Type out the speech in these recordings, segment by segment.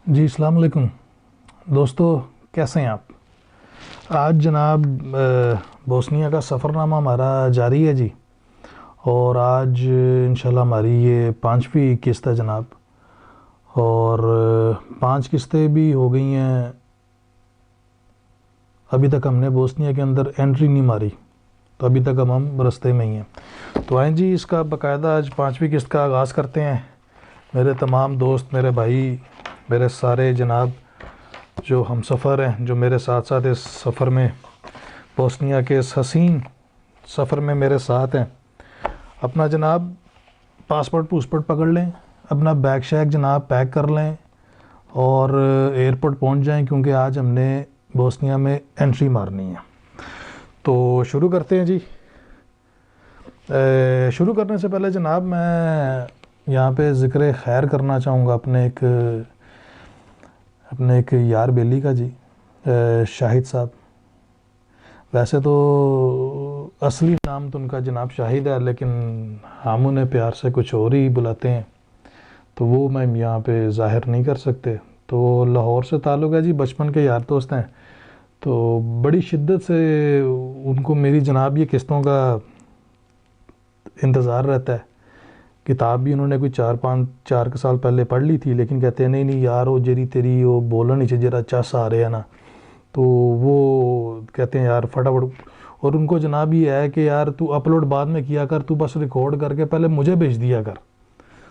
جی السلام علیکم دوستو، کیسے ہیں آپ؟ آج جناب بوسنیا کا سفر نامہ ہمارا جاری ہے جی، اور آج انشاءاللہ ہماری یہ 5ویں قسط ہے جناب، اور 5 قسطیں بھی ہو گئی ہیں۔ ابھی تک ہم نے بوسنیا کے اندر انٹری نہیں ماری، تو ابھی تک ہم رستے میں ہی ہیں۔ تو آئیں جی، اس کا باقاعدہ آج 5ویں قسط کا آغاز کرتے ہیں۔ میرے تمام دوست، میرے بھائی، میرے سارے جناب جو ہم سفر ہیں، جو میرے ساتھ ساتھ اس سفر میں، بوسنیا کے اس حسین سفر میں میرے ساتھ ہیں، اپنا جناب پاسپورٹ پکڑ لیں، اپنا بیگ شیگ جناب پیک کر لیں اور ایئرپورٹ پہنچ جائیں، کیونکہ آج ہم نے بوسنیا میں انٹری مارنی ہے۔ تو شروع کرتے ہیں جی۔ شروع کرنے سے پہلے جناب میں یہاں پہ ذکر خیر کرنا چاہوں گا اپنے ایک یار بیلی کا جی، شاہد صاحب۔ ویسے تو اصلی نام تو ان کا جناب شاہد ہے، لیکن ہم انہیں پیار سے کچھ اور ہی بلاتے ہیں، تو وہ میں یہاں پہ ظاہر نہیں کر سکتے۔ تو لاہور سے تعلق ہے جی، بچپن کے یار دوست ہیں، تو بڑی شدت سے ان کو میری جناب یہ قسطوں کا انتظار رہتا ہے۔ کتاب بھی انہوں نے کوئی 4 سال پہلے پڑھ لی تھی، لیکن کہتے ہیں نہیں یار، وہ جری تیری وہ بولن ہی جرا چس آ رہے ہیں نا، تو وہ کہتے ہیں یار فٹافٹ، اور ان کو جناب یہ ہے کہ یار تو اپلوڈ بعد میں کیا کر، تو بس ریکارڈ کر کے پہلے مجھے بھیج دیا کر۔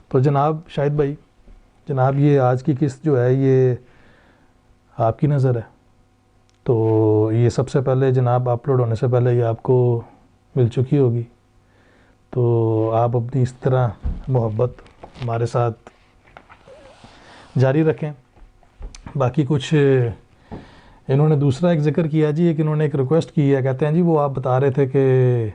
تو جناب شاہد بھائی، جناب یہ آج کی قسط جو ہے یہ آپ کی نظر ہے، تو یہ سب سے پہلے جناب اپلوڈ ہونے سے پہلے یہ آپ کو مل چکی ہوگی، تو آپ اپنی اس طرح محبت ہمارے ساتھ جاری رکھیں۔ باقی کچھ انہوں نے دوسرا ایک ذکر کیا جی، انہوں نے ایک ریکویسٹ کی ہے، کہتے ہیں جی وہ آپ بتا رہے تھے کہ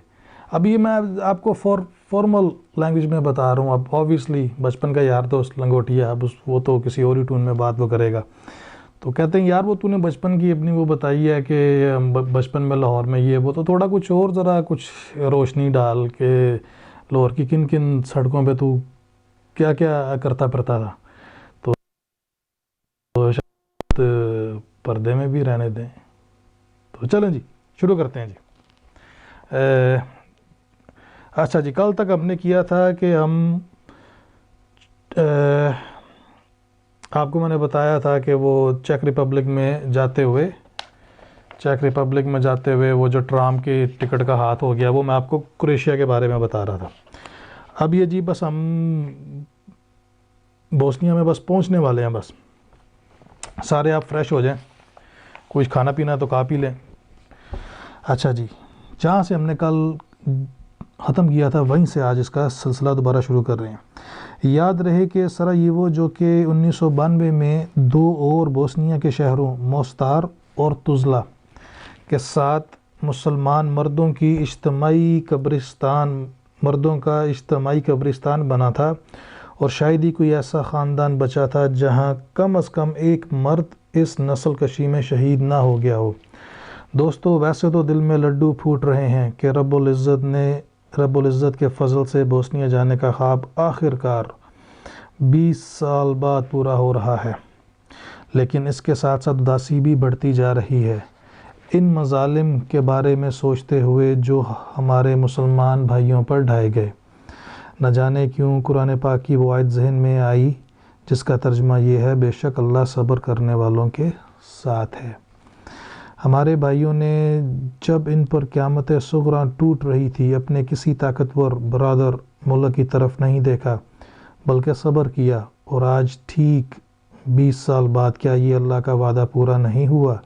اب یہ میں آپ کو فارمل لینگویج میں بتا رہا ہوں، اب آبویسلی بچپن کا یار دوست لنگوٹیا، اب وہ تو کسی اور ہی ٹون میں بات وہ کرے گا، تو کہتے ہیں یار وہ تو نے بچپن کی اپنی وہ بتائی ہے کہ بچپن میں لاہور میں یہ وہ، تو تھوڑا کچھ اور ذرا کچھ روشنی ڈال کے لاہور کی کن کن سڑکوں پہ تو کیا کیا کرتا پھرتا تھا، تو شاید پردے میں بھی رہنے دیں۔ تو چلیں جی شروع کرتے ہیں جی۔ اچھا جی، کل تک ہم نے کیا تھا کہ ہم آپ کو میں نے بتایا تھا کہ وہ چیک ریپبلک میں جاتے ہوئے وہ جو ٹرام کے ٹکٹ کا ہاتھ ہو گیا، وہ میں آپ کو کروشیا کے بارے میں بتا رہا تھا۔ اب یہ جی بس ہم بوسنیا میں بس پہنچنے والے ہیں، بس سارے آپ فریش ہو جائیں، کچھ کھانا پینا تو کھا پی لیں۔ اچھا جی، جہاں سے ہم نے کل ختم کیا تھا وہیں سے آج اس کا سلسلہ دوبارہ شروع کر رہے ہیں۔ یاد رہے کہ سراییوو، جو کہ 1992 میں 2 اور بوسنیا کے شہروں موستار اور تزلا کے ساتھ مسلمان مردوں کا اجتماعی قبرستان بنا تھا، اور شاید ہی کوئی ایسا خاندان بچا تھا جہاں کم از کم ایک مرد اس نسل کشی میں شہید نہ ہو گیا ہو۔ دوستو، ویسے تو دل میں لڈو پھوٹ رہے ہیں کہ رب العزت کے فضل سے بوسنیا جانے کا خواب آخر کار 20 سال بعد پورا ہو رہا ہے، لیکن اس کے ساتھ ساتھ اداسی بھی بڑھتی جا رہی ہے ان مظالم کے بارے میں سوچتے ہوئے جو ہمارے مسلمان بھائیوں پر ڈھائے گئے۔ نہ جانے کیوں قرآن پاک کی وہ آیت ذہن میں آئی جس کا ترجمہ یہ ہے، بے شک اللہ صبر کرنے والوں کے ساتھ ہے۔ ہمارے بھائیوں نے جب ان پر قیامت صغریٰ ٹوٹ رہی تھی اپنے کسی طاقتور برادر ملک کی طرف نہیں دیکھا، بلکہ صبر کیا، اور آج ٹھیک 20 سال بعد کیا یہ اللہ کا وعدہ پورا نہیں ہوا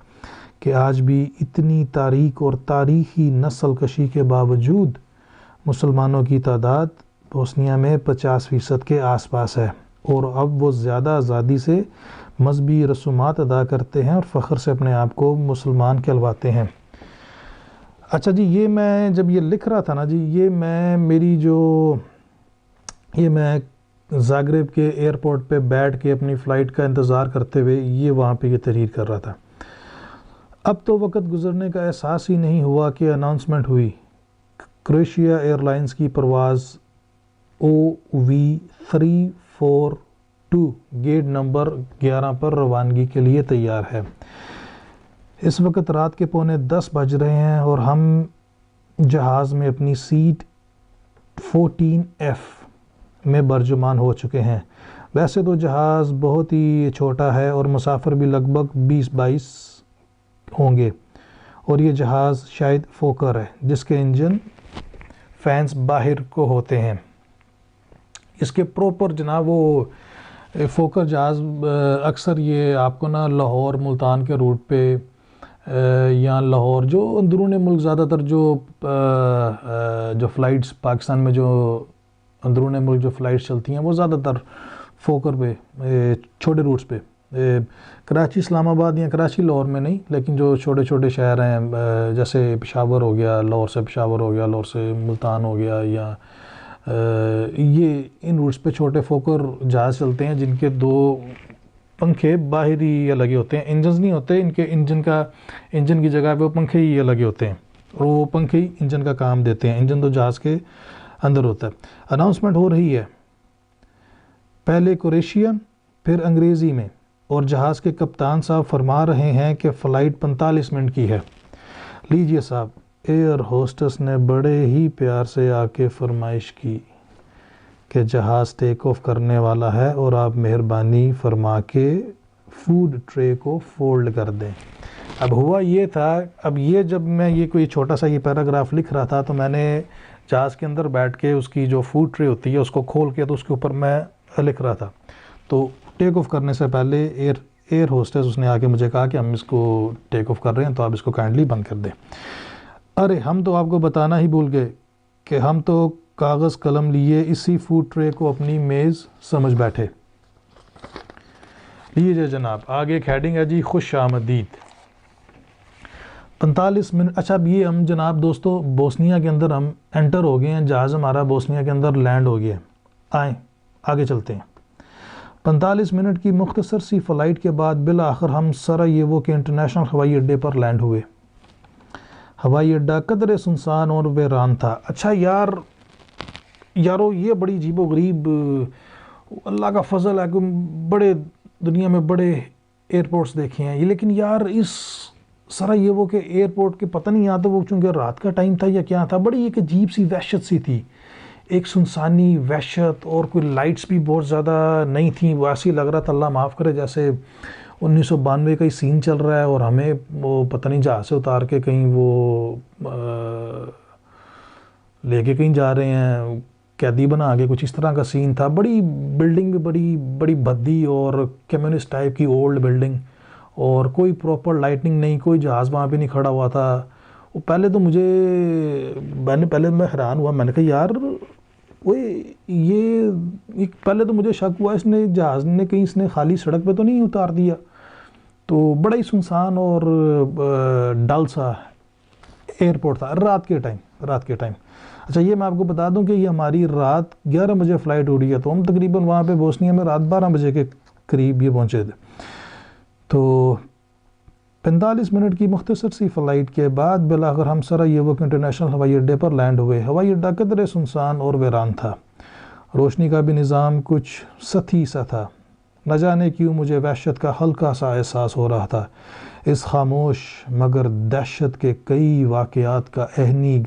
کہ آج بھی اتنی تاریک اور تاریخی نسل کشی کے باوجود مسلمانوں کی تعداد بوسنیا میں 50% کے آس پاس ہے، اور اب وہ زیادہ آزادی سے مذہبی رسومات ادا کرتے ہیں اور فخر سے اپنے آپ کو مسلمان کہلواتے ہیں۔ اچھا جی، یہ میں جب یہ لکھ رہا تھا نا جی، یہ میں زاگریب کے ایئرپورٹ پہ بیٹھ کے اپنی فلائٹ کا انتظار کرتے ہوئے یہ وہاں پہ یہ تحریر کر رہا تھا۔ اب تو وقت گزرنے کا احساس ہی نہیں ہوا کہ اناؤنسمنٹ ہوئی، کروشیا ایئر لائنز کی پرواز OV34 2 گیٹ نمبر 11 پر روانگی کے لیے تیار ہے۔ اس وقت رات کے 9:45 بج رہے ہیں اور ہم جہاز میں اپنی سیٹ 14F میں برجمان ہو چکے ہیں۔ ویسے تو جہاز بہت ہی چھوٹا ہے اور مسافر بھی لگ بھگ 20-22 ہوں گے، اور یہ جہاز شاید فوکر ہے جس کے انجن فینس باہر کو ہوتے ہیں۔ اس کے پروپر جناب وہ فوکر جہاز اکثر یہ آپ کو نا لاہور ملتان کے روٹ پہ یا لاہور جو اندرون ملک زیادہ تر جو فلائٹس پاکستان میں جو اندرون ملک جو فلائٹس چلتی ہیں وہ زیادہ تر فوکر پہ چھوٹے روٹس پہ، کراچی اسلام آباد یا کراچی لاہور میں نہیں، لیکن جو چھوٹے چھوٹے شہر ہیں جیسے پشاور ہو گیا، لاہور سے پشاور ہو گیا، لاہور سے ملتان ہو گیا، یا یہ ان روٹس پہ چھوٹے فوکر جہاز چلتے ہیں جن کے 2 پنکھے باہر ہی لگے ہوتے ہیں، انجنز نہیں ہوتے ان کے، انجن کی جگہ پہ وہ پنکھے ہی لگے ہوتے ہیں اور وہ پنکھے ہی انجن کا کام دیتے ہیں، انجن تو جہاز کے اندر ہوتا ہے۔ اناؤنسمنٹ ہو رہی ہے پہلے کروشین پھر انگریزی میں، اور جہاز کے کپتان صاحب فرما رہے ہیں کہ فلائٹ 45 منٹ کی ہے۔ لیجئے صاحب، ایئر ہوسٹس نے بڑے ہی پیار سے آ کے فرمائش کی کہ جہاز ٹیک آف کرنے والا ہے اور آپ مہربانی فرما کے فوڈ ٹرے کو فولڈ کر دیں۔ اب ہوا یہ تھا، اب یہ جب میں یہ کوئی چھوٹا سا یہ پیراگراف لکھ رہا تھا تو میں نے جہاز کے اندر بیٹھ کے اس کی جو فوڈ ٹرے ہوتی ہے اس کو کھول کے تو اس کے اوپر میں لکھ رہا تھا، تو ٹیک آف کرنے سے پہلے ایئر ہوسٹس اس نے آ کے مجھے کہا کہ ہم اس کو ٹیک آف کر رہے ہیں تو آپ اس کو کائنڈلی بند کر دیں۔ ارے ہم تو آپ کو بتانا ہی بھول گئے کہ ہم تو کاغذ قلم لیے اسی فوڈ ٹرے کو اپنی میز سمجھ بیٹھے۔ لیجیے جناب، آگے ایک ہیڈنگ ہے جی، خوش آمدید 45 منٹ۔ اچھا اب یہ ہم جناب دوستو بوسنیا کے اندر ہم انٹر ہو گئے ہیں، جہاز ہمارا بوسنیا کے اندر لینڈ ہو گیا ہے۔ آئیں آگے چلتے ہیں۔ 45 منٹ کی مختصر سی فلائٹ کے بعد بالآخر ہم سراییوو کے انٹرنیشنل ہوائی اڈے پر لینڈ ہوئے۔ ہوائی اڈہ قدرے سنسان اور ویران تھا۔ اچھا یارو یہ بڑی عجیب و غریب اللہ کا فضل ہے کہ بڑے دنیا میں بڑے ایئرپورٹس دیکھے ہیں یہ، لیکن یار اس سراییوو کے ایئرپورٹ کے پتہ نہیں یہاں تو وہ چونکہ رات کا ٹائم تھا یا کیا تھا، بڑی ایک عجیب سی وحشت سی تھی، ایک سنسانی وحشت، اور کوئی لائٹس بھی بہت زیادہ نہیں تھیں، وہ ایسے ہی لگ رہا تھا اللہ معاف کرے جیسے 1992 کا ہی سین چل رہا ہے اور ہمیں وہ پتہ نہیں جہاز سے اتار کے کہیں وہ لے کے کہیں جا رہے ہیں، قیدی بنا کے، کچھ اس طرح کا سین تھا۔ بڑی بلڈنگ بھی بڑی بھدی اور کمیونسٹ ٹائپ کی اولڈ بلڈنگ، اور کوئی پراپر لائٹنگ نہیں، کوئی جہاز وہاں پہ نہیں کھڑا ہوا تھا۔ وہ پہلے تو میں حیران ہوا، میں نے کہا یار پہلے تو مجھے شک ہوا اس نے جہاز نے کہیں اس نے خالی سڑک پہ تو نہیں اتار دیا، تو بڑا ہی سنسان اور ڈل سا ایئرپورٹ تھا رات کے ٹائم۔ اچھا یہ میں آپ کو بتا دوں کہ یہ ہماری رات 11 بجے فلائٹ ہو رہی ہے، تو ہم تقریباً وہاں پہ بوسنیا میں رات 12 بجے کے قریب یہ پہنچے تھے۔ تو 45 منٹ کی مختصر سی فلائٹ کے بعد بالآخر ہم سراییوو کے انٹرنیشنل ہوائی اڈے پر لینڈ ہوئے۔ ہوائی اڈہ قدرے سنسان اور ویران تھا، روشنی کا بھی نظام کچھ سطحی سا تھا۔ نہ جانے کیوں مجھے وحشت کا ہلکا سا احساس ہو رہا تھا۔ اس خاموش مگر دہشت کے کئی واقعات کا عینی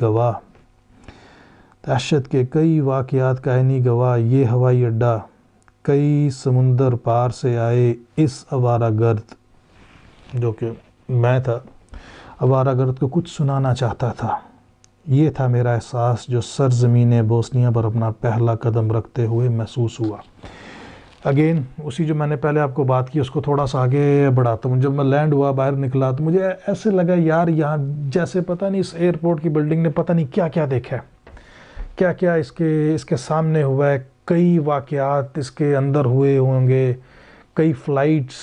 گواہ یہ ہوائی اڈہ کئی سمندر پار سے آئے اس آوارہ گرد، جو کہ میں تھا، آوارہ گرد کو کچھ سنانا چاہتا تھا۔ یہ تھا میرا احساس جو سرزمین بوسنیا پر اپنا پہلا قدم رکھتے ہوئے محسوس ہوا۔ اگین اسی جو میں نے پہلے آپ کو بات کی اس کو تھوڑا سا آگے بڑھاتا ہوں۔ جب میں لینڈ ہوا باہر نکلا تو مجھے ایسے لگا یار یہاں جیسے پتہ نہیں اس ایئرپورٹ کی بلڈنگ نے پتہ نہیں کیا کیا دیکھا ہے، کیا کیا اس کے سامنے ہوا ہے، کئی واقعات اس کے اندر ہوئے ہوں گے، کئی فلائٹس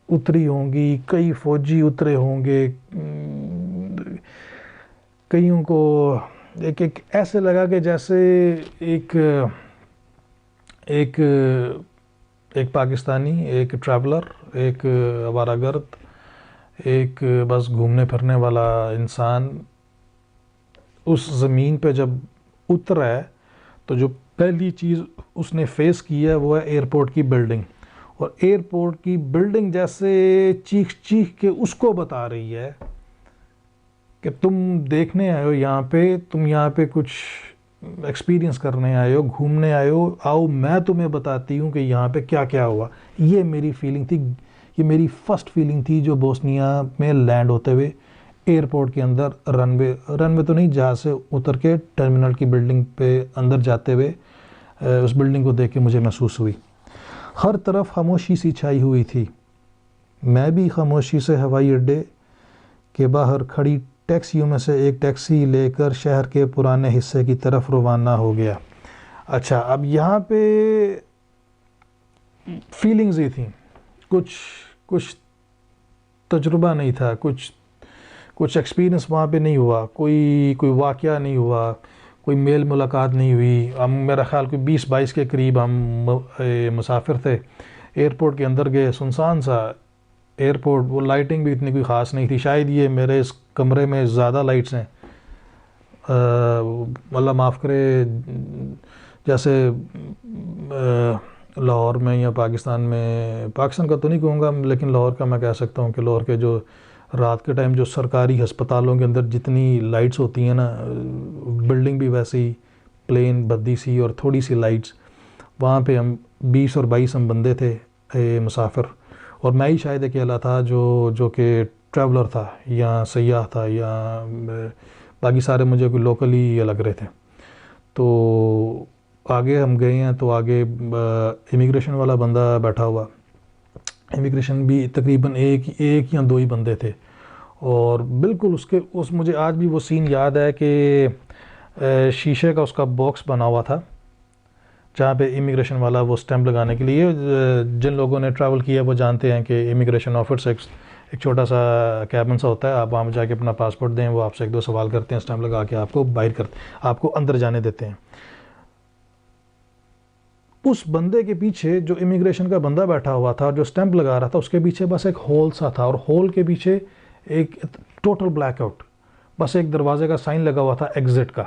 اتری ہوں گی، کئی فوجی اترے ہوں گے، کئیوں کو ایک ایسے لگا کہ جیسے ایک پاکستانی، ایک ٹریولر، ایک آوارہ گرد، ایک بس گھومنے پھرنے والا انسان اس زمین پہ جب اترا ہے تو جو پہلی چیز اس نے فیس کی ہے وہ ہے ایئرپورٹ کی بلڈنگ، اور ایئرپورٹ کی بلڈنگ جیسے چیخ چیخ کے اس کو بتا رہی ہے کہ تم دیکھنے آئے ہو یہاں پہ، تم یہاں پہ کچھ ایکسپیرینس کرنے آئے ہو، گھومنے آئے ہو، آؤ میں تمہیں بتاتی ہوں کہ یہاں پہ کیا کیا ہوا۔ یہ میری فیلنگ تھی، یہ میری فرسٹ فیلنگ تھی جو بوسنیا میں لینڈ ہوتے ہوئے ایئرپورٹ کے اندر رن وے تو نہیں، جہاز سے اتر کے ٹرمینل کی بلڈنگ پہ اندر جاتے ہوئے اس بلڈنگ کو دیکھ کے مجھے محسوس ہوئی۔ ہر طرف خاموشی سی چھائی ہوئی تھی۔ میں بھی خاموشی سے ہوائی اڈے کے باہر کھڑی ٹیکسیوں میں سے ایک ٹیکسی لے کر شہر کے پرانے حصے کی طرف روانہ ہو گیا۔ اچھا، اب یہاں پہ فیلنگز ہی تھیں، کچھ تجربہ نہیں تھا، کچھ ایکسپیرینس وہاں پہ نہیں ہوا، کوئی واقعہ نہیں ہوا، کوئی میل ملاقات نہیں ہوئی۔ ہم میرا خیال کوئی 20-22 کے قریب ہم مسافر تھے، ایئرپورٹ کے اندر گئے، سنسان سا ایئرپورٹ، وہ لائٹنگ بھی اتنی کوئی خاص نہیں تھی، شاید یہ میرے اس کمرے میں زیادہ لائٹس ہیں، اللہ معاف کرے، جیسے لاہور میں یا پاکستان کا تو نہیں کہوں گا، لیکن لاہور کا میں کہہ سکتا ہوں کہ لاہور کے جو رات کے ٹائم جو سرکاری ہسپتالوں کے اندر جتنی لائٹس ہوتی ہیں نا، بلڈنگ بھی ویسی پلین بدی سی اور تھوڑی سی لائٹس، وہاں پہ ہم 20 اور 22 ہم بندے تھے مسافر، اور میں ہی شاید اکیلا تھا جو کہ ٹریولر تھا یا سیاح تھا، یا باقی سارے مجھے کوئی لوکل ہی لگ رہے تھے۔ تو آگے ہم گئے ہیں تو آگے امیگریشن والا بندہ بیٹھا ہوا، امیگریشن بھی تقریباً ایک یا دو ہی بندے تھے، اور بالکل مجھے آج بھی وہ سین یاد ہے کہ شیشے کا اس کا باکس بنا ہوا تھا جہاں پہ امیگریشن والا وہ سٹیمپ لگانے کے لیے، جن لوگوں نے ٹریول کیا وہ جانتے ہیں کہ امیگریشن آفس ایک چھوٹا سا کیبن سا ہوتا ہے، آپ وہاں جا کے اپنا پاسپورٹ دیں، وہ آپ سے 1-2 سوال کرتے ہیں، سٹیمپ لگا کے آپ کو باہر کرتے ہیں، آپ کو اندر جانے دیتے ہیں۔ اس بندے کے پیچھے جو امیگریشن کا بندہ بیٹھا ہوا تھا جو سٹیمپ لگا رہا تھا، اس کے پیچھے بس ایک ہول سا تھا، اور ہول کے پیچھے ایک ٹوٹل بلیک آؤٹ، بس ایک دروازے کا سائن لگا ہوا تھا ایگزٹ کا،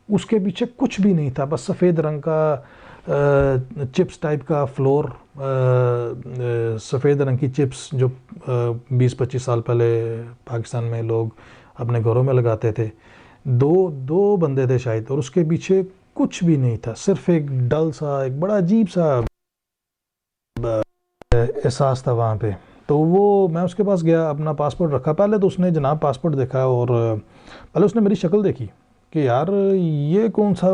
اس کے پیچھے کچھ بھی نہیں تھا، بس سفید رنگ کا چپس ٹائپ کا فلور، سفید رنگ کی چپس جو 20-25 سال پہلے پاکستان میں لوگ اپنے گھروں میں لگاتے تھے، دو بندے تھے شاید، اور اس کے پیچھے کچھ بھی نہیں تھا، صرف ایک ڈل سا، ایک بڑا عجیب سا احساس تھا وہاں پہ۔ تو وہ میں اس کے پاس گیا، اپنا پاسپورٹ رکھا، پہلے تو اس نے جناب پاسپورٹ دیکھا، اور پہلے اس نے میری شکل دیکھی کہ یار یہ کون سا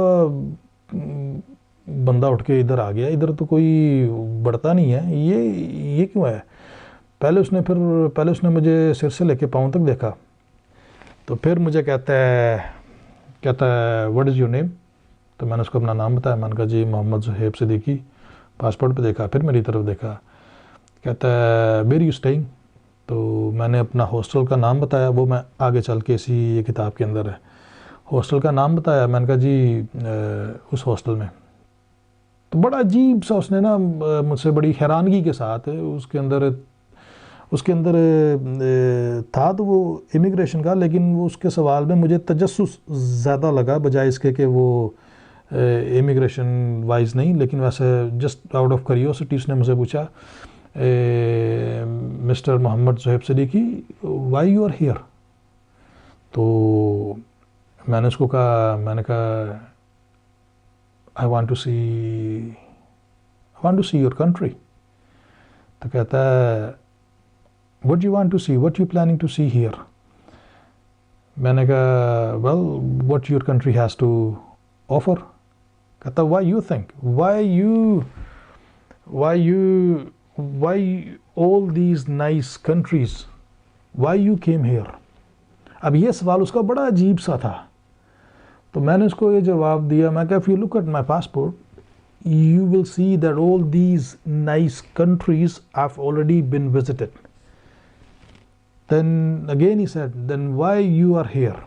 بندہ اٹھ کے ادھر آ گیا، ادھر تو کوئی بڑھتا نہیں ہے، یہ کیوں ہے؟ پہلے اس نے مجھے سر سے لے کے پاؤں تک دیکھا، تو پھر مجھے کہتا ہے واٹ از یور نیم؟ تو میں نے اس کو اپنا نام بتایا، میں نے کہا جی محمد زہیب صدیقی، پاسپورٹ پہ دیکھا، پھر میری طرف دیکھا، کہتا ہے ویئر یو اسٹیئنگ؟ تو میں نے اپنا ہاسٹل کا نام بتایا، وہ میں آگے چل کے یہ کتاب کے اندر ہے، ہاسٹل کا نام بتایا، میں نے کہا جی اس ہاسٹل میں۔ تو بڑا عجیب سا اس نے نا مجھ سے بڑی حیرانگی کے ساتھ، اس کے اندر تھا تو وہ امیگریشن کا، لیکن وہ اس کے سوال میں مجھے تجسس زیادہ لگا بجائے اس کے کہ وہ امیگریشن وائز نہیں، لیکن ویسے جسٹ آؤٹ آف کریوسٹی اس نے مجھ سے پوچھا mister Mohammad Zohaib Siddiqui why you are here? تو میں نے اس کو کہا، میں نے کہا I want to see your country۔ تو کہتا ہے what do you want to see, what you planning to see here؟ میں نے کہا well what your country has to offer۔ کہتا why you think, why all these nice countries, why you came here؟ اب یہ سوال اس کا بڑا عجیب سا تھا، تو میں نے اس کو یہ جواب دیا، میں کہا if you look at my passport you will see that all these nice countries I've already been visited۔ Then again he said then why you are here؟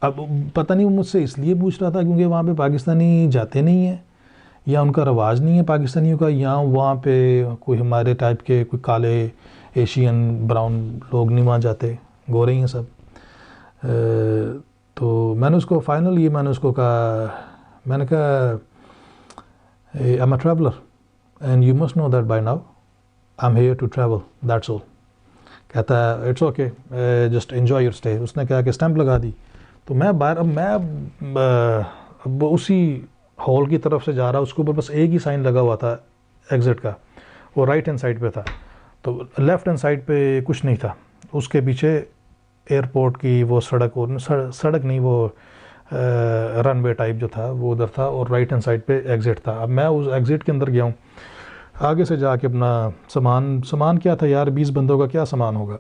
اب پتہ نہیں وہ مجھ سے اس لیے پوچھ رہا تھا کیونکہ وہاں پہ پاکستانی جاتے نہیں ہیں، یا ان کا رواج نہیں ہے پاکستانیوں کا، یا وہاں پہ کوئی ہمارے ٹائپ کے کوئی کالے ایشین براؤن لوگ نہیں وہاں جاتے، گورے ہیں سب۔ تو میں نے اس کو فائنلی میں نے اس کو کہا میں نے کہا I am a traveler and you must know that by now I'm here to travel, that's all. کہتا ہے it's okay just enjoy your stay. اس نے کہا کہ اسٹیمپ لگا دی. تو میں باہر اب اسی ہال کی طرف سے جا رہا, اس کے اوپر بس ایک ہی سائن لگا ہوا تھا ایگزٹ کا, وہ رائٹ ہینڈ سائڈ پہ تھا, تو لیفٹ ہینڈ سائڈ پہ کچھ نہیں تھا. اس کے پیچھے ایئرپورٹ کی وہ سڑک نہیں, وہ رن وے ٹائپ جو تھا وہ ادھر تھا, اور رائٹ ہینڈ سائڈ پہ ایگزٹ تھا. اب میں اس ایگزٹ کے اندر گیا ہوں, آگے سے جا کے اپنا سامان کیا تھا یار, 20 بندوں کا کیا سامان ہوگا,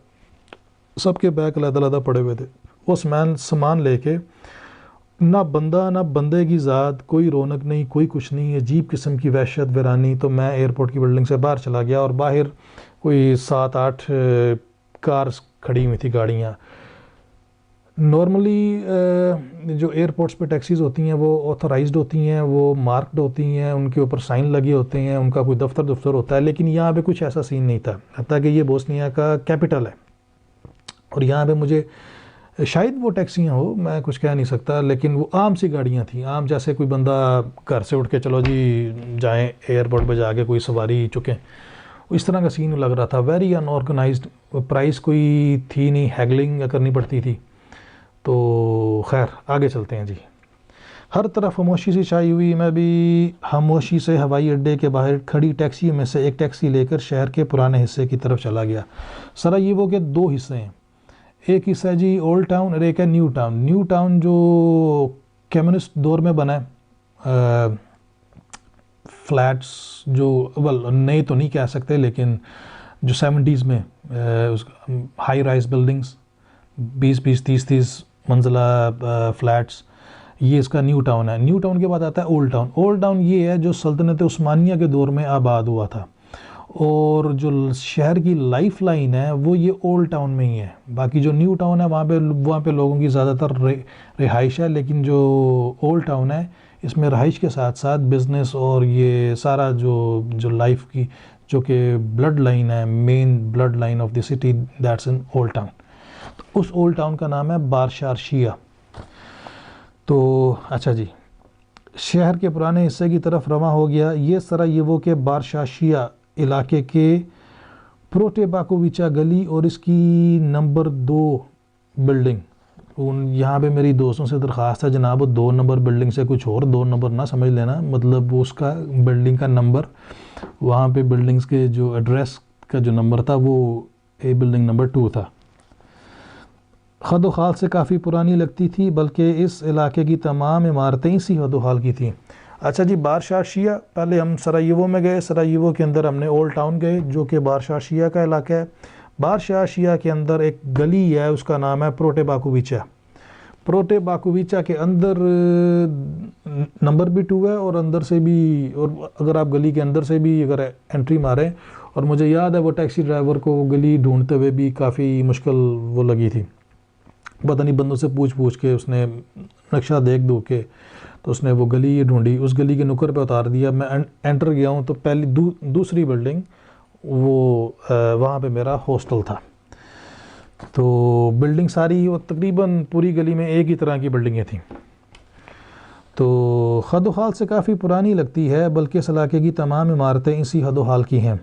سب کے بیگ علیحدہ علیحدہ پڑے ہوئے تھے. وہ سامان لے کے نہ بندہ نہ بندے کی ذات, کوئی رونق نہیں, کوئی کچھ نہیں, عجیب قسم کی وحشت ویرانی. تو میں ایئرپورٹ کی بلڈنگ سے باہر چلا گیا, اور باہر کوئی 7-8 کارز کھڑی ہوئی تھی, گاڑیاں. نارملی جو ایئرپورٹس پہ ٹیکسیز ہوتی ہیں وہ آتھورائزڈ ہوتی ہیں, وہ مارکڈ ہوتی ہیں, ان کے اوپر سائن لگے ہوتے ہیں, ان کا کوئی دفتر ہوتا ہے. لیکن یہاں پہ کچھ ایسا سین نہیں تھا, حتیٰ کہ یہ بوسنیا کا کیپٹل ہے, اور یہاں پہ مجھے شاید وہ ٹیکسیاں ہو, میں کچھ کہہ نہیں سکتا, لیکن وہ عام سی گاڑیاں تھیں, عام جیسے کوئی بندہ گھر سے اٹھ کے چلو جی جائیں ایئرپورٹ پہ جا کے کوئی سواری چکیں, اس طرح کا سین لگ رہا تھا. ویری ان آرگنائزڈ, پرائس کوئی تھی نہیں, ہیگلنگ کرنی پڑتی تھی. تو خیر آگے چلتے ہیں جی. ہر طرف خاموشی سی چھائی ہوئی. میں بھی خاموشی سے ہوائی اڈے کے باہر کھڑی ٹیکسی میں سے ایک ٹیکسی لے کر شہر کے پرانے حصے کی طرف چلا گیا. سرائیوو کے 2 حصے ہیں, ایک حصہ ہے جی اولڈ ٹاؤن اور ایک ہے نیو ٹاؤن. نیو ٹاؤن جو کمیونسٹ دور میں بنا ہے, فلیٹس جو نئے تو نہیں کہہ سکتے, لیکن جو 70s میں ہائی رائز بلڈنگز, 20-20 30-30 منزلہ فلیٹس, یہ اس کا نیو ٹاؤن ہے. نیو ٹاؤن کے بعد آتا ہے اولڈ ٹاؤن. اولڈ ٹاؤن یہ ہے جو سلطنت عثمانیہ کے دور میں آباد ہوا تھا, اور جو شہر کی لائف لائن ہے وہ یہ اولڈ ٹاؤن میں ہی ہے. باقی جو نیو ٹاؤن ہے وہاں پہ لوگوں کی زیادہ تر رہائش ہے, لیکن جو اولڈ ٹاؤن ہے اس میں رہائش کے ساتھ ساتھ بزنس اور یہ سارا جو لائف کی جو کہ بلڈ لائن ہے, main blood line of the city, that's in old town. اس اولڈ ٹاؤن کا نام ہے بارشارشیہ. تو اچھا جی, شہر کے پرانے حصے کی طرف رواں ہو گیا. یہ سرائیوو کے بارشاشیہ علاقے کے پروٹے باکوویچا گلی اور اس کی نمبر 2 بلڈنگ. یہاں پہ میری دوستوں سے درخواست ہے جناب, 2 نمبر بلڈنگ سے کچھ اور 2 نمبر نہ سمجھ لینا, مطلب اس کا بلڈنگ کا نمبر, وہاں پہ بلڈنگز کے جو ایڈریس کا جو نمبر تھا وہ بلڈنگ نمبر 2 تھا. خد و خال سے کافی پرانی لگتی تھی, بلکہ اس علاقے کی تمام عمارتیں اسی خد و خال کی تھیں. اچھا جی, بارشاشیہ, پہلے ہم سرائیوو میں گئے, سرائیوو کے اندر ہم نے اولڈ ٹاؤن گئے جو کہ بارشاشیہ کا علاقہ ہے. بارشاشیہ کے اندر ایک گلی ہے, اس کا نام ہے پروٹے باکوویچا. پروٹے باکوویچا کے اندر نمبر بھی 2 ہے, اور اندر سے بھی, اور اگر آپ گلی کے اندر سے بھی اگر انٹری ماریں, اور مجھے یاد ہے وہ ٹیکسی ڈرائیور کو وہ گلی ڈھونڈتے ہوئے بھی کافی مشکل وہ لگی تھی, پتہ نہیں بندوں سے پوچھ کے اس نے نقشہ دیکھ کے تو اس نے وہ گلی ڈھونڈی, اس گلی کے نکر پہ اتار دیا. میں انٹر گیا ہوں تو پہلی دوسری بلڈنگ وہ وہاں پہ میرا ہاسٹل تھا. تو بلڈنگ ساری وہ تقریباً پوری گلی میں ایک ہی طرح کی بلڈنگیں تھیں. تو خد و خال سے کافی پرانی لگتی ہے, بلکہ اس علاقے کی تمام عمارتیں اسی خد و خال کی ہیں.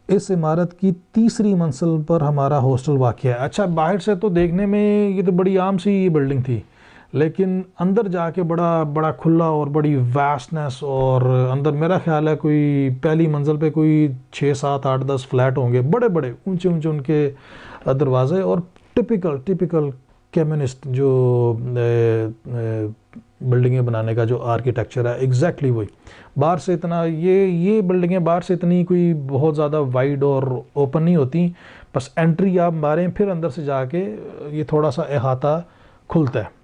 اس عمارت کی 3ری منزل پر ہمارا ہاسٹل واقع ہے. اچھا, باہر سے تو دیکھنے میں یہ تو بڑی عام سی بلڈنگ تھی, لیکن اندر جا کے بڑا کھلا اور بڑی واسٹنس, اور اندر میرا خیال ہے کوئی پہلی منزل پہ کوئی 6 7 8 10 فلیٹ ہوں گے, بڑے اونچے ان کے دروازے, اور ٹپیکل کمیونسٹ جو بلڈنگیں بنانے کا جو آرکیٹیکچر ہے ایگزیکٹلی وہی. باہر سے اتنا یہ بلڈنگیں باہر سے اتنی کوئی بہت زیادہ وائڈ اور اوپن نہیں ہوتی, بس انٹری آپ ماریں پھر اندر سے جا کے یہ تھوڑا سا احاطہ کھلتا ہے.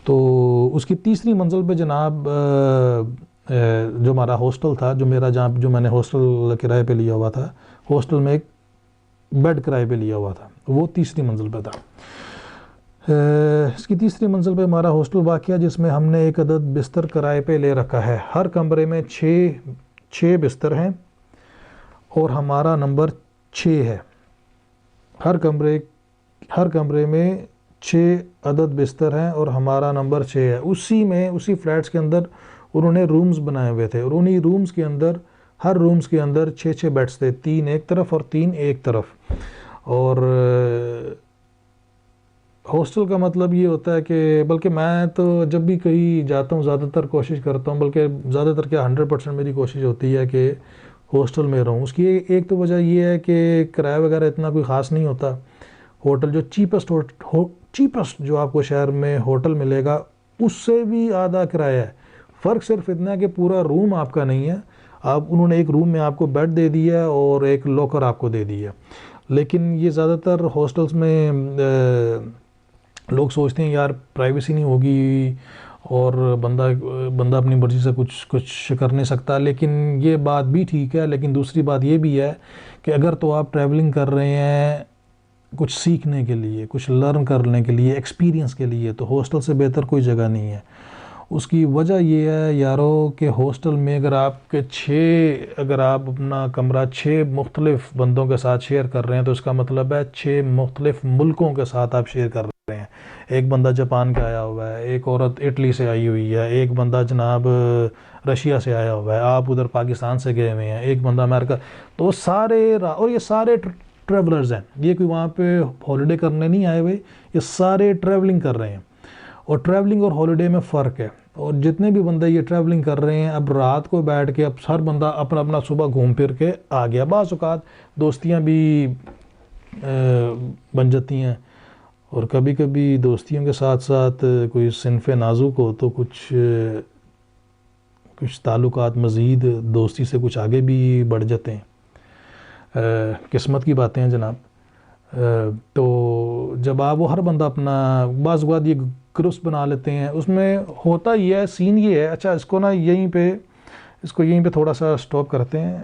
تو اس کی 3ری منزل پہ جناب جو ہمارا ہاسٹل تھا, جو میں نے ہاسٹل کرائے پہ لیا ہوا تھا, ہاسٹل میں ایک بیڈ کرائے پہ لیا ہوا تھا, وہ 3ری منزل پہ تھا. اس کی 3ری منزل پہ ہمارا ہاسٹل واقع ہے, جس میں ہم نے ایک عدد بستر کرائے پہ لے رکھا ہے. ہر کمرے میں 6 بستر ہیں, اور ہمارا نمبر 6 ہے. ہر کمرے میں 6 عدد بستر ہیں اور ہمارا نمبر 6 ہے. اسی فلیٹس کے اندر انہوں نے رومز بنائے ہوئے تھے اور انہی رومز کے اندر ہر رومز کے اندر 6 بیڈس تھے, 3 ایک طرف اور 3 ایک طرف. اور ہاسٹل کا مطلب یہ ہوتا ہے کہ بلکہ میں تو جب بھی کہیں جاتا ہوں زیادہ تر کوشش کرتا ہوں, بلکہ زیادہ تر کیا 100% میری کوشش ہوتی ہے کہ ہاسٹل میں رہوں. اس کی ایک تو وجہ یہ ہے کہ کرایہ وغیرہ اتنا کوئی خاص نہیں ہوتا. ہوٹل جو چیپسٹ جو آپ کو شہر میں ہوٹل ملے گا اس سے بھی آدھا کرایہ ہے. فرق صرف اتنا ہے کہ پورا روم آپ کا نہیں ہے, انہوں نے ایک روم میں آپ کو بیڈ دے دیا اور ایک لاکر آپ کو دے دیا. لیکن یہ زیادہ تر ہاسٹلس میں لوگ سوچتے ہیں یار پرائیویسی نہیں ہوگی اور بندہ اپنی مرضی سے کچھ کر نہیں سکتا. لیکن یہ بات بھی ٹھیک ہے, لیکن دوسری بات یہ بھی ہے کہ اگر تو آپ ٹریولنگ کر رہے ہیں کچھ سیکھنے کے لیے, کچھ لرن کرنے کے لیے, ایکسپیرینس کے لیے, تو ہاسٹل سے بہتر کوئی جگہ نہیں ہے. اس کی وجہ یہ ہے یارو کہ ہاسٹل میں اگر آپ اپنا کمرہ 6 مختلف بندوں کے ساتھ شیئر کر رہے ہیں تو اس کا مطلب ہے 6 مختلف ملکوں کے ساتھ آپ شیئر کر رہے ہیں. ایک بندہ جاپان کا آیا ہوا ہے, ایک عورت اٹلی سے آئی ہوئی ہے, ایک بندہ جناب رشیا سے آیا ہوا ہے, آپ ادھر پاکستان سے گئے ہوئے ہیں, ایک بندہ امریکہ. تو یہ سارے ٹریولرز ہیں, یہ کوئی وہاں پہ ہالیڈے کرنے نہیں آئے ہوئے, یہ سارے ٹریولنگ کر رہے ہیں. اور ٹریولنگ اور ہالیڈے میں فرق ہے. اور جتنے بھی بندے یہ ٹریولنگ کر رہے ہیں اب رات کو بیٹھ کے اب ہر بندہ اپنا صبح گھوم پھر کے آ گیا. بعض اوقات دوستیاں بھی بن جاتی ہیں اور کبھی کبھی دوستیوں کے ساتھ ساتھ کوئی صنف نازک ہو تو کچھ تعلقات مزید دوستی سے کچھ آگے بھی بڑھ جاتے ہیں. قسمت کی باتیں ہیں جناب. تو جب وہ ہر بندہ اپنا بعض اوقات یہ گروپس بنا لیتے ہیں, اس میں ہوتا یہ ہے, سین یہ ہے. اچھا اس کو یہیں پہ تھوڑا سا سٹاپ کرتے ہیں,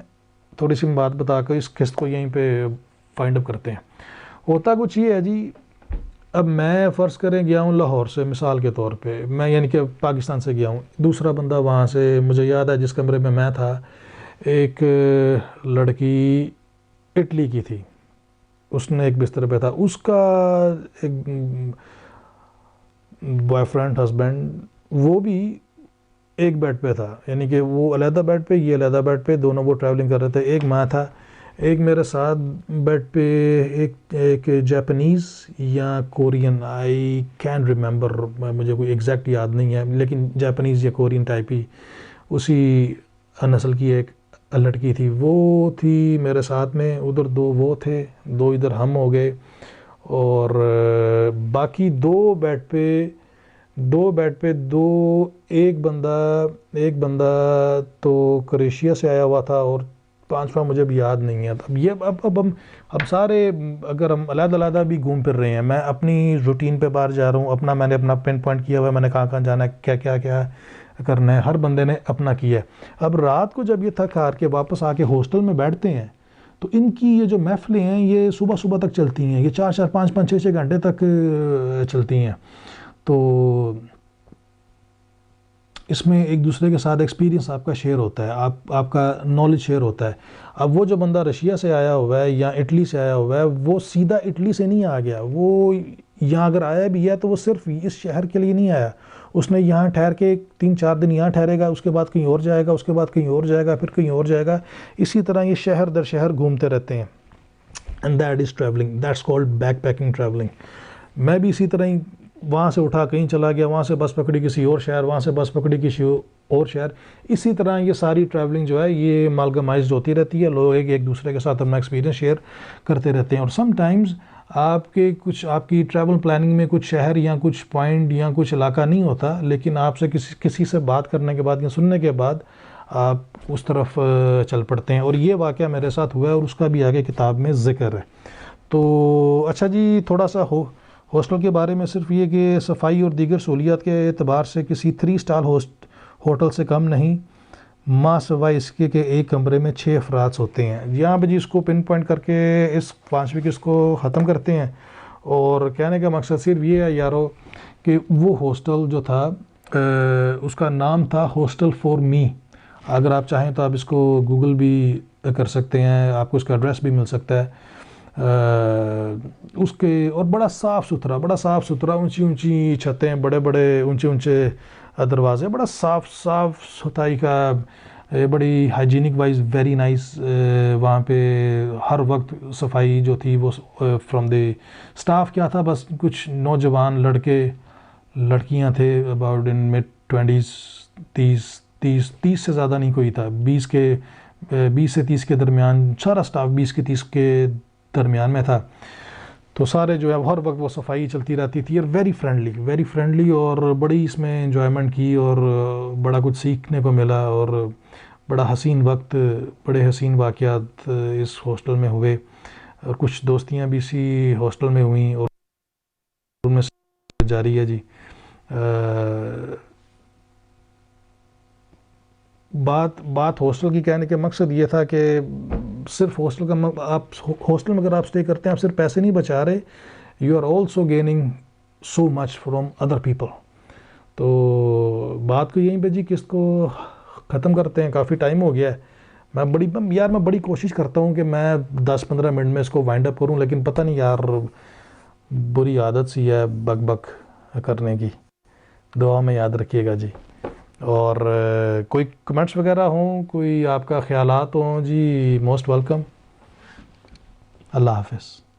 تھوڑی سی بات بتا کر اس قسط کو یہیں پہ فائنڈ اپ کرتے ہیں. ہوتا کچھ یہ ہے جی, اب میں فرض کریں گیا ہوں لاہور سے, مثال کے طور پہ میں یعنی کہ پاکستان سے گیا ہوں, دوسرا بندہ وہاں سے, مجھے یاد ہے جس کمرے میں تھا ایک لڑکی اٹلی کی تھی, اس نے ایک بستر پہ تھا, اس کا ایک بوائے فرینڈ ہسبینڈ وہ بھی ایک بیڈ پہ تھا, یعنی کہ وہ علیحدہ بیڈ پہ, یہ علیحدہ بیڈ پہ, دونوں وہ ٹریولنگ کر رہے تھے. ایک میں تھا, ایک میرے ساتھ بیڈ پہ ایک جاپنیز یا کورین, آئی کین ریممبر, مجھے کوئی ایگزیکٹ یاد نہیں ہے, لیکن جاپنیز یا کورین ٹائپ ہی اسی نسل کی ایک لڑکی تھی, وہ تھی میرے ساتھ میں. ادھر 2 وہ تھے, 2 ادھر ہم ہو گئے, اور باقی 2 بیڈ پہ ایک بندہ تو کروشیا سے آیا ہوا تھا اور 5واں مجھے بھی یاد نہیں ہے. اب سارے اگر ہم علیحدہ بھی گھوم پھر رہے ہیں, میں اپنی روٹین پہ باہر جا رہا ہوں, میں نے اپنا پن پوائنٹ کیا ہوا ہے, میں نے کہاں جانا ہے, کیا کرنا ہے, ہر بندے نے اپنا کیا ہے. اب رات کو جب یہ تھک ہار کے واپس آ کے ہاسٹل میں بیٹھتے ہیں تو ان کی یہ جو محفلیں ہیں یہ صبح تک چلتی ہیں, یہ 4 5 6 گھنٹے تک چلتی ہیں. تو اس میں ایک دوسرے کے ساتھ ایکسپیرینس آپ کا شیئر ہوتا ہے, آپ کا نالج شیئر ہوتا ہے. اب وہ جو بندہ رشیا سے آیا ہوا ہے یا اٹلی سے آیا ہوا ہے, وہ سیدھا اٹلی سے نہیں آ گیا, وہ یہاں اگر آیا بھی ہے تو وہ صرف اس شہر کے لیے نہیں آیا, اس نے یہاں ٹھہر کے 3-4 دن یہاں ٹھہرے گا, اس کے بعد کہیں اور جائے گا, اس کے بعد کہیں اور جائے گا, پھر کہیں اور جائے گا. اسی طرح یہ شہر در شہر گھومتے رہتے ہیں. And that is travelling, that's called back packing travelling. میں بھی اسی طرح ہی وہاں سے اٹھا کہیں چلا گیا, وہاں سے بس پکڑی کسی اور شہر, وہاں سے بس پکڑی کسی اور شہر. اسی طرح یہ ساری ٹریولنگ جو ہے یہ مالگمائزڈ ہوتی رہتی ہے, لوگ ایک دوسرے کے ساتھ اپنا ایکسپیرینس شیئر کرتے رہتے ہیں. اور سم ٹائمز آپ کی ٹریول پلاننگ میں کچھ شہر یا کچھ پوائنٹ یا کچھ علاقہ نہیں ہوتا, لیکن آپ سے کسی سے بات کرنے کے بعد یا سننے کے بعد آپ اس طرف چل پڑتے ہیں. اور یہ واقعہ میرے ساتھ ہوا ہے اور اس کا بھی آگے کتاب میں ذکر ہے. تو اچھا جی, تھوڑا سا ہاسٹل کے بارے میں صرف یہ کہ صفائی اور دیگر سہولیات کے اعتبار سے کسی 3 اسٹار ہوٹل سے کم نہیں, ماں سوائے اس کے کہ ایک کمرے میں 6 افراد ہوتے ہیں. یہاں پہ جی اس کو پن پوائنٹ کر کے اس 5ویں قسط کو ختم کرتے ہیں. اور کہنے کا مقصد صرف یہ ہے یارو کہ وہ ہاسٹل جو تھا اس کا نام تھا ہاسٹل فار می. اگر آپ چاہیں تو آپ اس کو گوگل بھی کر سکتے ہیں, آپ کو اس کا ایڈریس بھی مل سکتا ہے. اس کے اور بڑا صاف ستھرا اونچی اونچی چھتیں، بڑے بڑے اونچے اونچے دروازے، بڑا صاف صفائی کا، بڑی ہائیجینک وائز ویری نائس. وہاں پہ ہر وقت صفائی جو تھی وہ فرام دی اسٹاف کیا تھا، بس کچھ نوجوان لڑکے لڑکیاں تھے اباؤٹ ان مڈ 20s، 30 سے زیادہ نہیں کوئی تھا، 20 سے 30 کے درمیان، سارا اسٹاف 20 سے 30 کے درمیان میں تھا. تو سارے جو ہے ہر وقت وہ صفائی چلتی رہتی تھی، اور ویری فرینڈلی اور بڑی اس میں انجوائمنٹ کی، اور بڑا کچھ سیکھنے کو ملا، اور بڑا حسین وقت، بڑے حسین واقعات اس ہاسٹل میں ہوئے، اور کچھ دوستیاں بھی اسی ہاسٹل میں ہوئیں، اور ان میں سے جاری ہے جی. بات ہاسٹل کی کہنے کے مقصد یہ تھا کہ صرف ہاسٹل کا، آپ ہاسٹل میں اگر آپ اسٹے کرتے ہیں، آپ صرف پیسے نہیں بچا رہے، you are also gaining so much from other people. تو بات کو یہیں پہ جی کس کو ختم کرتے ہیں، کافی ٹائم ہو گیا ہے. میں بڑی کوشش کرتا ہوں کہ میں 10-15 منٹ میں اس کو وائنڈ اپ کروں، لیکن پتہ نہیں یار، بری عادت سی ہے بک کرنے کی. دعا میں یاد رکھیے گا جی. اور کوئی کمنٹس وغیرہ ہوں، کوئی آپ کا خیالات ہوں جی، موسٹ ویلکم. اللہ حافظ.